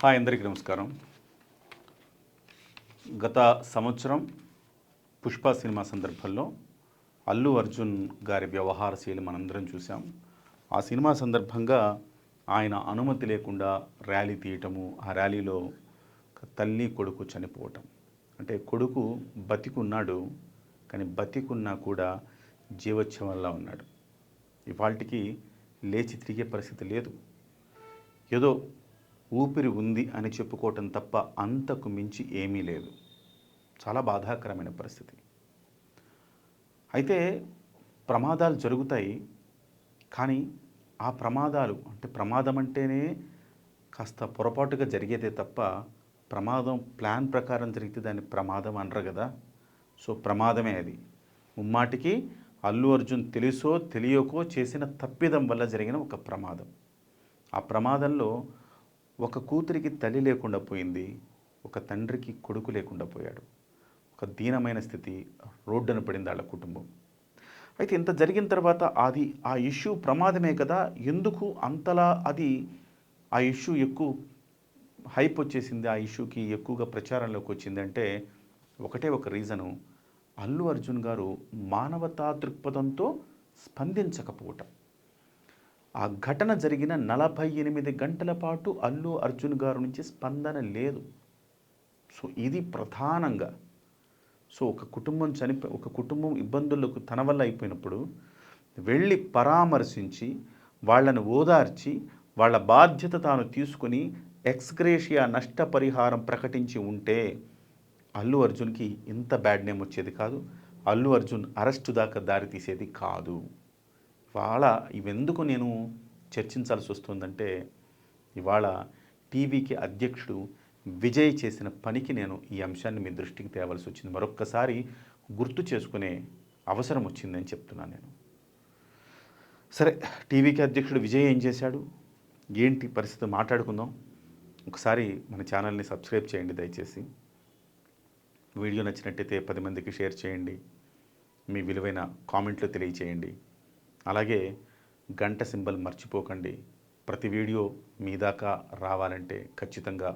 Hi, అందరికీ నమస్కారం. గత సంవత్సరం పుష్ప సినిమా సందర్భంలో అల్లు అర్జున్ గారి వ్యవహార శైలి మనందరం చూసాం. ఆ సినిమా సందర్భంగా ఆయన అనుమతి లేకుండా ర్యాలీ తీయటము, ఆ ర్యాలీలో తల్లి కొడుకు చనిపోవటం. అంటే కొడుకు బతికున్నాడు, కానీ బతికున్నా కూడా జీవోత్సవంలా ఉన్నాడు. ఇవాళకి లేచి తిరిగే పరిస్థితి లేదు. ఏదో ఊపిరి ఉంది అని చెప్పుకోవటం తప్ప అంతకు మించి ఏమీ లేదు. చాలా బాధాకరమైన పరిస్థితి. అయితే ప్రమాదాలు జరుగుతాయి, కానీ ఆ ప్రమాదాలు అంటే ప్రమాదం అంటేనే కాస్త పొరపాటుగా జరిగేదే తప్ప ప్రమాదం ప్లాన్ ప్రకారం జరిగితే దాన్ని ప్రమాదం అనరు కదా. సో ప్రమాదమే అది. ముమ్మాటికి అల్లు అర్జున్ తెలుసో తెలియకో చేసిన తప్పిదం వల్ల జరిగిన ఒక ప్రమాదం. ఆ ప్రమాదంలో ఒక కూతురికి తల్లి లేకుండా పోయింది, ఒక తండ్రికి కొడుకు లేకుండా పోయాడు. ఒక దీనమైన స్థితి, రోడ్డున పడింది వాళ్ళ కుటుంబం. అయితే ఇంత జరిగిన తర్వాత అది ఆ ఇష్యూ ప్రమాదమే కదా, ఎందుకు అంతలా అది ఆ ఇష్యూ ఎక్కువ హైప్ వచ్చేసింది, ఆ ఇష్యూకి ఎక్కువగా ప్రచారంలోకి వచ్చిందంటే ఒకటే ఒక రీజను, అల్లు అర్జున్ గారు మానవతా దృక్పథంతో స్పందించకపోవటం. ఆ ఘటన జరిగిన 48 గంటల పాటు అల్లు అర్జున్ గారి నుంచి స్పందన లేదు. సో ఇది ప్రధానంగా. సో ఒక కుటుంబం ఇబ్బందులకు తన వల్ల అయిపోయినప్పుడు వెళ్ళి పరామర్శించి వాళ్ళను ఓదార్చి వాళ్ళ బాధ్యత తాను తీసుకుని ఎక్స్గ్రేషియా నష్టపరిహారం ప్రకటించి ఉంటే అల్లు అర్జున్కి ఇంత బ్యాడ్ నేమ్ వచ్చేది కాదు, అల్లు అర్జున్ అరెస్టు దాకా దారి తీసేది కాదు. ఇవాళ ఇవెందుకు నేను చర్చించాల్సి వస్తుందంటే, ఇవాళ టీవీకి అధ్యక్షుడు విజయ్ చేసిన పనికి నేను ఈ అంశాన్ని మీ దృష్టికి తేవాల్సి వచ్చింది. మరొక్కసారి గుర్తు చేసుకునే అవసరం వచ్చిందని చెప్తున్నాను నేను. సరే, టీవీకి అధ్యక్షుడు విజయ్ ఏం చేశాడు, ఏంటి పరిస్థితి మాట్లాడుకుందాం. ఒకసారి మన ఛానల్ని సబ్స్క్రైబ్ చేయండి దయచేసి. వీడియో నచ్చినట్టయితే 10 మందికి షేర్ చేయండి. మీ విలువైన కామెంట్లు తెలియచేయండి. అలాగే గంట సింబల్ మర్చిపోకండి. ప్రతి వీడియో మీ దాకా రావాలంటే ఖచ్చితంగా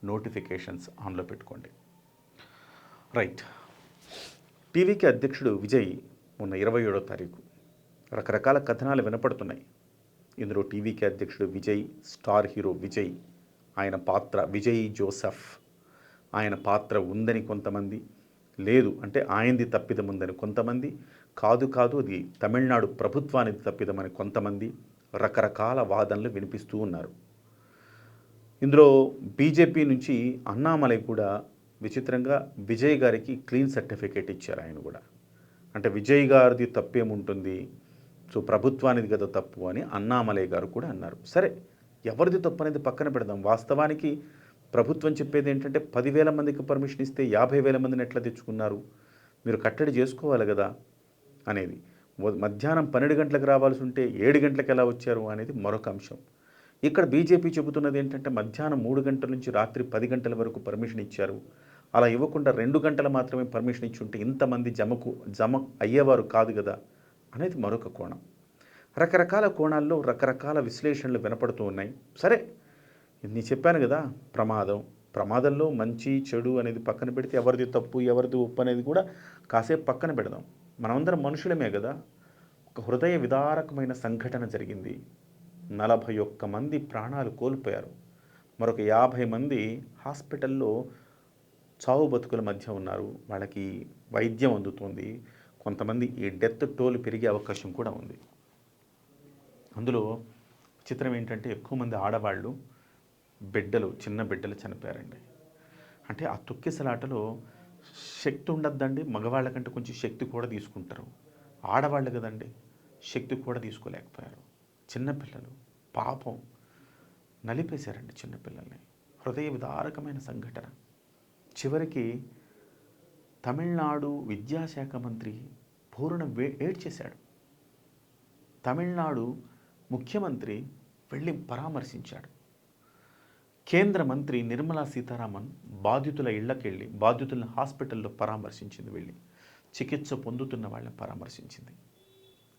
నోటిఫికేషన్స్ ఆన్లో పెట్టుకోండి. రైట్, టీవీకి అధ్యక్షుడు విజయ్ మొన్న 27వ తారీఖు రకరకాల కథనాలు వినపడుతున్నాయి. ఇందులో టీవీకి అధ్యక్షుడు విజయ్, స్టార్ హీరో విజయ్, ఆయన పాత్ర విజయ్ జోసెఫ్, ఆయన పాత్ర ఉందని కొంతమంది, లేదు అంటే ఆయనది తప్పిదం ఉందని కొంతమంది, కాదు అది తమిళనాడు ప్రభుత్వానికి తప్పిదమని కొంతమంది, రకరకాల వాదనలు వినిపిస్తూ ఉన్నారు. ఇందులో బీజేపీ నుంచి అన్నామలై కూడా విచిత్రంగా విజయ్ గారికి క్లీన్ సర్టిఫికేట్ ఇచ్చారు. ఆయన కూడా అంటే విజయ్ గారిది తప్పేముంటుంది, సో ప్రభుత్వానికి కదా తప్పు అని అన్నామలై గారు కూడా అన్నారు. సరే, ఎవరిది తప్పు అనేది పక్కన పెడదాం. వాస్తవానికి ప్రభుత్వం చెప్పేది ఏంటంటే 10,000 మందికి పర్మిషన్ ఇస్తే 50,000 మందిని ఎట్లా తెచ్చుకున్నారు, మీరు కట్టడి చేసుకోవాలి కదా అనేది. మధ్యాహ్నం 12 గంటలకు రావాల్సి ఉంటే 7 గంటలకు ఎలా వచ్చారు అనేది మరొక అంశం. ఇక్కడ బీజేపీ చెబుతున్నది ఏంటంటే మధ్యాహ్నం 3 గంటల నుంచి రాత్రి 10 గంటల వరకు పర్మిషన్ ఇచ్చారు. అలా ఇవ్వకుండా 2 గంటలు మాత్రమే పర్మిషన్ ఇచ్చి ఉంటే ఇంతమంది జమ అయ్యేవారు కాదు కదా అనేది మరొక కోణం. రకరకాల కోణాల్లో రకరకాల విశ్లేషణలు వినపడుతూ ఉన్నాయి. సరే, నేను చెప్పాను కదా, ప్రమాదంలో మంచి చెడు అనేది పక్కన పెడితే ఎవరిది తప్పు ఎవరిది ఒప్పు అనేది కూడా కాసేపు పక్కన పెడదాం. మనమందరం మనుషులమే కదా. ఒక హృదయ విదారకమైన సంఘటన జరిగింది. 41 మంది ప్రాణాలు కోల్పోయారు. మరొక 50 మంది హాస్పిటల్లో చావు బతుకుల మధ్య ఉన్నారు. వాళ్ళకి వైద్యం అందుతుంది. కొంతమంది ఈ డెత్ టోల్ పెరిగే అవకాశం కూడా ఉంది. అందులో చిత్రం ఏంటంటే ఎక్కువ మంది ఆడవాళ్ళు, చిన్న బిడ్డలు చనిపోయారండి. అంటే ఆ తొక్కిసలాటలో శక్తి ఉండద్దండి, మగవాళ్ళ కంటే కొంచెం శక్తి కూడా తీసుకుంటారు. ఆడవాళ్ళు కదండి, శక్తి కూడా తీసుకోలేకపోయారు. చిన్నపిల్లలు పాపం నలిపేశారండి చిన్నపిల్లల్ని. హృదయ విదారకమైన సంఘటన. చివరికి తమిళనాడు విద్యాశాఖ మంత్రి పూర్ణ ఏడ్చేశాడు. తమిళనాడు ముఖ్యమంత్రి వెళ్ళి పరామర్శించాడు. కేంద్ర మంత్రి నిర్మలా సీతారామన్ బాధితుల ఇళ్లకెళ్ళి బాధితులను హాస్పిటల్లో పరామర్శించింది. వెళ్ళి చికిత్స పొందుతున్న వాళ్ళని పరామర్శించింది.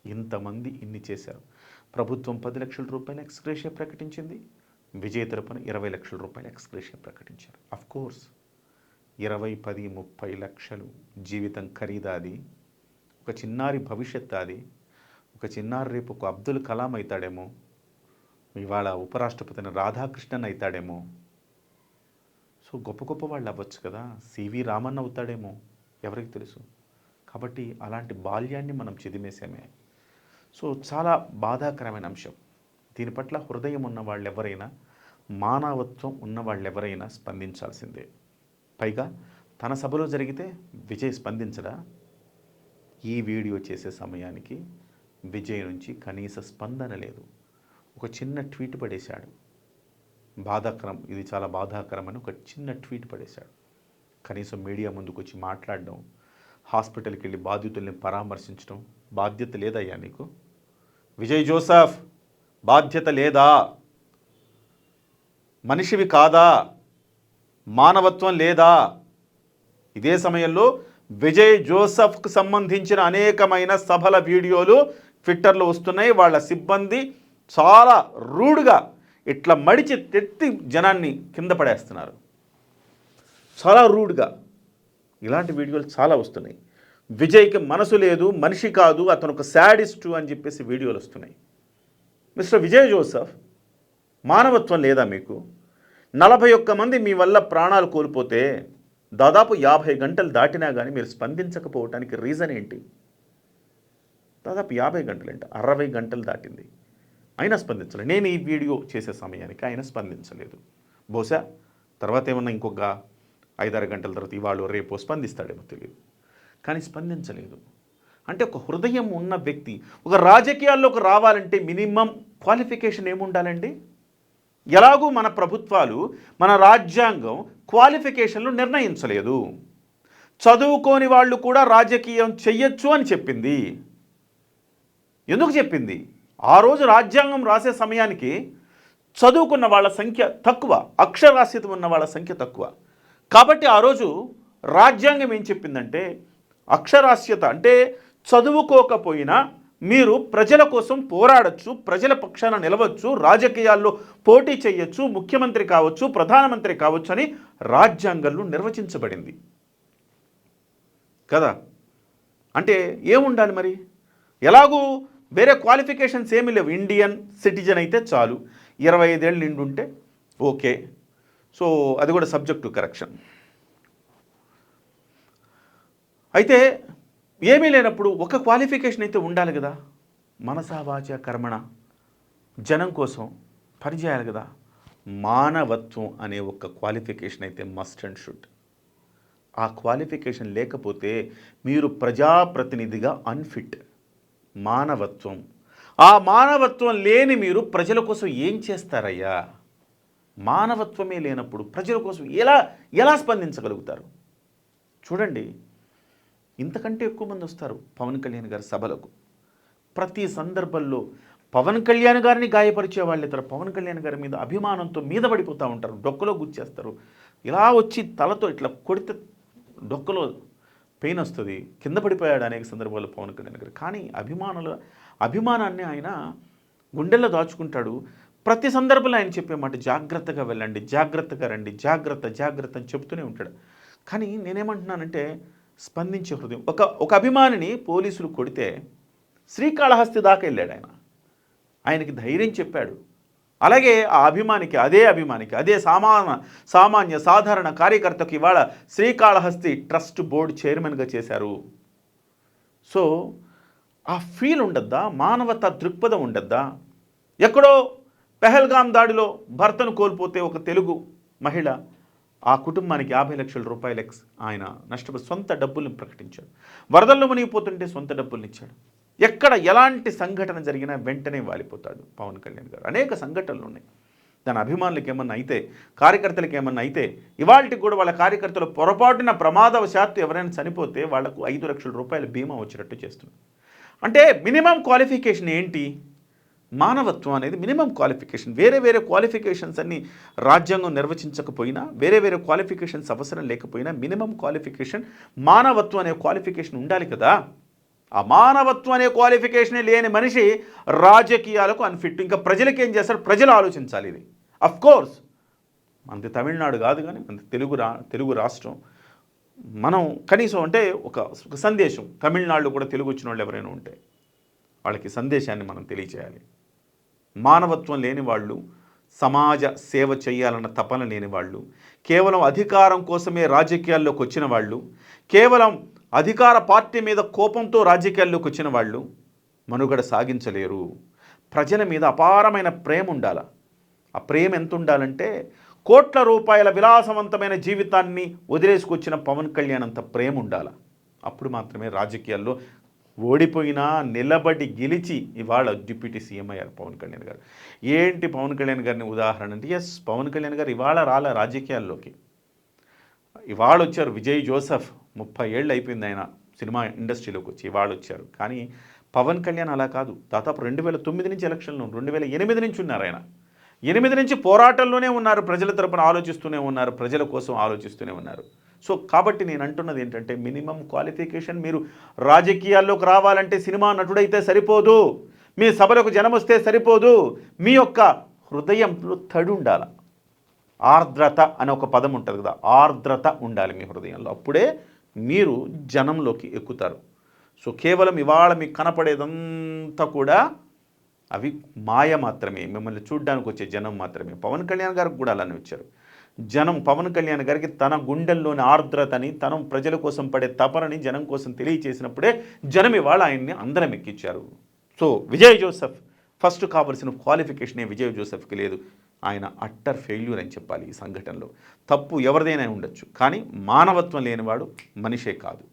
ఇంతమంది ఇన్ని చేశారు. ప్రభుత్వం 10 లక్షల రూపాయల ఎక్స్గ్రేషియా ప్రకటించింది. విజయ్ తరపున 20 లక్షల రూపాయల ఎక్స్‌గ్రేషియా ప్రకటించారు. ఆఫ్‌కోర్స్ 20, 10, 30 లక్షలు జీవితం ఖరీదా అది? ఒక చిన్నారి భవిష్యత్తు అది? ఒక చిన్నారి రేపు ఒక అబ్దుల్ కలాం అవుతాడేమో, ఇవాళ ఉపరాష్ట్రపతిని రాధాకృష్ణన్ అవుతాడేమో. సో గొప్ప గొప్ప వాళ్ళు అవ్వచ్చు కదా, సివి రామన్ అవుతాడేమో, ఎవరికి తెలుసు. కాబట్టి అలాంటి బాల్యాన్ని మనం చిదిమేసామే. సో చాలా బాధాకరమైన అంశం. దీని పట్ల హృదయం ఉన్న వాళ్ళు ఎవరైనా, మానవత్వం ఉన్న వాళ్ళు ఎవరైనా స్పందించాల్సిందే. పైగా తన సభలో జరిగితే విజయ్ స్పందించడా? ఈ వీడియో చేసే సమయానికి విజయ్ నుంచి కనీస స్పందన లేదు. ఒక చిన్న ట్వీట్ పడేశాడు. బాధాకరం, ఇది చాలా బాధాకరం అని ఒక చిన్న ట్వీట్ పడేశాడు. కనీసం మీడియా ముందుకు వచ్చి మాట్లాడడం, హాస్పిటల్కి వెళ్ళి బాధితుల్ని పరామర్శించడం బాధ్యత లేదయ్యా నీకు? విజయ్ జోసెఫ్, బాధ్యత లేదా? మనిషివి కాదా? మానవత్వం లేదా? ఇదే సమయంలో విజయ్ జోసెఫ్కు సంబంధించిన అనేకమైన సభల వీడియోలు ట్విట్టర్లో వస్తున్నాయి. వాళ్ళ సిబ్బంది చాలా రూడ్గా ఇట్లా మడిచి తెత్తి జనాన్ని కింద పడేస్తున్నారు. చాలా రూడ్గా ఇలాంటి వీడియోలు చాలా వస్తున్నాయి. విజయ్కి మనసు లేదు, మనిషి కాదు, అతను ఒక శాడిస్టు అని చెప్పేసి వీడియోలు వస్తున్నాయి. మిస్టర్ విజయ్ జోసెఫ్, మానవత్వం లేదా మీకు? 41 మంది మీ వల్ల ప్రాణాలు కోల్పోతే దాదాపు 50 గంటలు దాటినా కానీ మీరు స్పందించకపోవటానికి రీజన్ ఏంటి? దాదాపు 50 గంటలు అంటే 60 గంటలు దాటింది, అయినా స్పందించలేదు. నేను ఈ వీడియో చేసే సమయానికి ఆయన స్పందించలేదు. బహుశా తర్వాత ఏమన్నా ఇంకొక 5-6 గంటల తర్వాత ఇవాళ రేపు స్పందిస్తాడేమో తెలియదు, కానీ స్పందించలేదు. అంటే ఒక హృదయం ఉన్న వ్యక్తి ఒక రాజకీయాల్లోకి రావాలంటే మినిమం క్వాలిఫికేషన్ ఏముండాలండి? ఎలాగూ మన ప్రభుత్వాలు, మన రాజ్యాంగం క్వాలిఫికేషన్లు నిర్ణయించలేదు. చదువుకోని వాళ్ళు కూడా రాజకీయం చెయ్యొచ్చు అని చెప్పింది. ఎందుకు చెప్పింది? ఆ రోజు రాజ్యాంగం రాసే సమయానికి చదువుకున్న వాళ్ళ సంఖ్య తక్కువ, అక్షరాస్యత ఉన్న వాళ్ళ సంఖ్య తక్కువ. కాబట్టి ఆ రోజు రాజ్యాంగం ఏం చెప్పిందంటే, అక్షరాస్యత అంటే చదువుకోకపోయినా మీరు ప్రజల కోసం పోరాడచ్చు, ప్రజల పక్షాన నిలవచ్చు, రాజకీయాల్లో పోటీ చేయొచ్చు, ముఖ్యమంత్రి కావచ్చు, ప్రధానమంత్రి కావచ్చు అని రాజ్యాంగంలో నిర్వచించబడింది కదా. అంటే ఏముండాలి మరి? ఎలాగూ వేరే క్వాలిఫికేషన్స్ ఏమీ లేవు. ఇండియన్ సిటిజన్ అయితే చాలు, 25 ఏళ్ళు నిండుంటే ఓకే. సో అది కూడా సబ్జెక్ట్ టు కరెక్షన్. అయితే ఏమీ లేనప్పుడు ఒక క్వాలిఫికేషన్ అయితే ఉండాలి కదా. మనసా వాచ కర్మణ జనం కోసం పనిచేయాలి కదా. మానవత్వం అనే ఒక క్వాలిఫికేషన్ అయితే మస్ట్ అండ్ షుడ్. ఆ క్వాలిఫికేషన్ లేకపోతే మీరు ప్రజాప్రతినిధిగా అన్ఫిట్. మానవత్వం, ఆ మానవత్వం లేని మీరు ప్రజల కోసం ఏం చేస్తారయ్యా? మానవత్వమే లేనప్పుడు ప్రజల కోసం ఎలా స్పందించగలుగుతారు? చూడండి, ఇంతకంటే ఎక్కువ మంది వస్తారు పవన్ కళ్యాణ్ గారి సభలకు. ప్రతి సందర్భంలో పవన్ కళ్యాణ్ గారిని గాయపరిచే వాళ్ళు ఇతర పవన్ కళ్యాణ్ గారి మీద అభిమానంతో మీద పడిపోతూ ఉంటారు, డొక్కలో గుచ్చేస్తారు. ఇలా వచ్చి తలతో ఇట్లా కొడితే డొక్కలో పెయిన్ వస్తుంది, కింద పడిపోయాడు అనేక సందర్భాల్లో పవన్ కళ్యాణ్ గారు. కానీ అభిమానాన్ని ఆయన గుండెల్లో దాచుకుంటాడు. ప్రతి సందర్భంలో ఆయన చెప్పే మాట జాగ్రత్తగా వెళ్ళండి, జాగ్రత్తగా రండి, జాగ్రత్త అని చెప్తూనే ఉంటాడు. కానీ నేనేమంటున్నానంటే, స్పందించే హృదయం. ఒక అభిమానిని పోలీసులు కొడితే శ్రీకాళహస్తి దాకా వెళ్ళాడు ఆయన, ఆయనకి ధైర్యం చెప్పాడు. అలాగే ఆ అభిమానికి అదే సామాన్య సాధారణ కార్యకర్తకు ఇవాళ శ్రీకాళహస్తి ట్రస్ట్ బోర్డు చైర్మన్గా చేశారు. సో ఆ ఫీల్ ఉండద్దా? మానవతా దృక్పథం ఉండద్దా? ఎక్కడో పెహల్గాం దాడిలో భర్తను కోల్పోతే ఒక తెలుగు మహిళ, ఆ కుటుంబానికి 50 లక్షల రూపాయలు ఆయన నష్టపోయి సొంత డబ్బుల్ని ప్రకటించాడు. వరదల్లో మునిగిపోతుంటే సొంత డబ్బుల్ని ఇచ్చాడు. ఎక్కడ ఎలాంటి సంఘటన జరిగినా వెంటనే వాలిపోతాడు పవన్ కళ్యాణ్ గారు. అనేక సంఘటనలు ఉన్నాయి. దాని అభిమానులకు ఏమన్నా అయితే, కార్యకర్తలకు ఏమన్నా అయితే, ఇవాళకి కూడా వాళ్ళ కార్యకర్తలు పొరపాటున ప్రమాదవశాత్తు ఎవరైనా చనిపోతే వాళ్లకు 5 లక్షల రూపాయల బీమా వచ్చేటట్టు చేస్తుంది. అంటే మినిమం క్వాలిఫికేషన్ ఏంటి? మానవత్వం అనేది మినిమం క్వాలిఫికేషన్. వేరే క్వాలిఫికేషన్స్ అన్ని రాజ్యాంగం నిర్వచించకపోయినా, వేరే క్వాలిఫికేషన్స్ అవసరం లేకపోయినా మినిమం క్వాలిఫికేషన్ మానవత్వం అనే క్వాలిఫికేషన్ ఉండాలి కదా. ఆ మానవత్వం అనే క్వాలిఫికేషనే లేని మనిషి రాజకీయాలకు అన్ఫిట్. ఇంకా ప్రజలకి ఏం చేస్తారు? ప్రజలు ఆలోచించాలి ఇది. కోర్స్ మనది తమిళనాడు కాదు, కానీ మనది తెలుగు రాష్ట్రం. మనం కనీసం అంటే ఒక సందేశం, తమిళనాడులో కూడా తెలుగు వచ్చిన వాళ్ళు ఎవరైనా ఉంటే వాళ్ళకి సందేశాన్ని మనం తెలియచేయాలి. మానవత్వం లేని వాళ్ళు, సమాజ సేవ చేయాలన్న తపన లేని వాళ్ళు, కేవలం అధికారం కోసమే రాజకీయాల్లోకి వచ్చిన వాళ్ళు, కేవలం అధికార పార్టీ మీద కోపంతో రాజకీయాల్లోకి వచ్చిన వాళ్ళు మనుగడ సాగించలేరు. ప్రజల మీద అపారమైన ప్రేమ ఉండాలి. ఆ ప్రేమ ఎంత ఉండాలంటే కోట్ల రూపాయల విలాసవంతమైన జీవితాన్ని వదిలేసుకొచ్చిన పవన్ కళ్యాణ్ అంత ప్రేమ ఉండాలి. అప్పుడు మాత్రమే రాజకీయాల్లో ఓడిపోయినా నిలబడి గెలిచి ఇవాళ డిప్యూటీ సీఎం అయ్యారు పవన్ కళ్యాణ్ గారు. ఏంటి పవన్ కళ్యాణ్ గారిని ఉదాహరణ అంటే, ఎస్, పవన్ కళ్యాణ్ గారు ఇవాళ రాలే రాజకీయాల్లోకి, ఇవాళ వచ్చారు. విజయ్ జోసెఫ్ 30 ఏళ్ళు అయిపోయింది ఆయన సినిమా ఇండస్ట్రీలోకి వచ్చి, ఇవాళ వచ్చారు. కానీ పవన్ కళ్యాణ్ అలా కాదు. దాదాపు 2009 నుంచి ఎలక్షన్లో, 2008 నుంచి ఉన్నారు ఆయన. 8 నుంచి పోరాటంలోనే ఉన్నారు, ప్రజల తరపున ఆలోచిస్తూనే ఉన్నారు, ప్రజల కోసం ఆలోచిస్తూనే ఉన్నారు. సో కాబట్టి నేను అంటున్నది ఏంటంటే, మినిమం క్వాలిఫికేషన్, మీరు రాజకీయాల్లోకి రావాలంటే సినిమా నటుడైతే సరిపోదు, మీ సభలకు జనం వస్తే సరిపోదు, మీ యొక్క హృదయంలో తడి ఉండాలి. ఆర్ద్రత అనే ఒక పదం ఉంటుంది కదా, ఆర్ద్రత ఉండాలి మీ హృదయంలో, అప్పుడే మీరు జనంలోకి ఎక్కుతారు. సో కేవలం ఇవాళ మీకు కనపడేదంతా కూడా అవి మాయ మాత్రమే, మిమ్మల్ని చూడ్డానికి వచ్చే జనం మాత్రమే. పవన్ కళ్యాణ్ గారికి కూడా అలానే వచ్చారు జనం. పవన్ కళ్యాణ్ గారికి తన గుండెల్లోని ఆర్ద్రతని, తన ప్రజల కోసం పడే తపనని జనం కోసం తెలియచేసినప్పుడే జనం ఇవాళ ఆయన్ని అందరం ఎక్కించారు. సో విజయ్ జోసెఫ్ ఫస్ట్ కావాల్సిన క్వాలిఫికేషనే విజయ్ జోసెఫ్కి లేదు. ఆయన అట్టర్ ఫెయిల్యూర్ అని చెప్పాలి ఈ సంఘటనలో. తప్పు ఎవరిదైనా ఉండొచ్చు, కానీ మానవత్వం లేనివాడు మనిషే కాదు.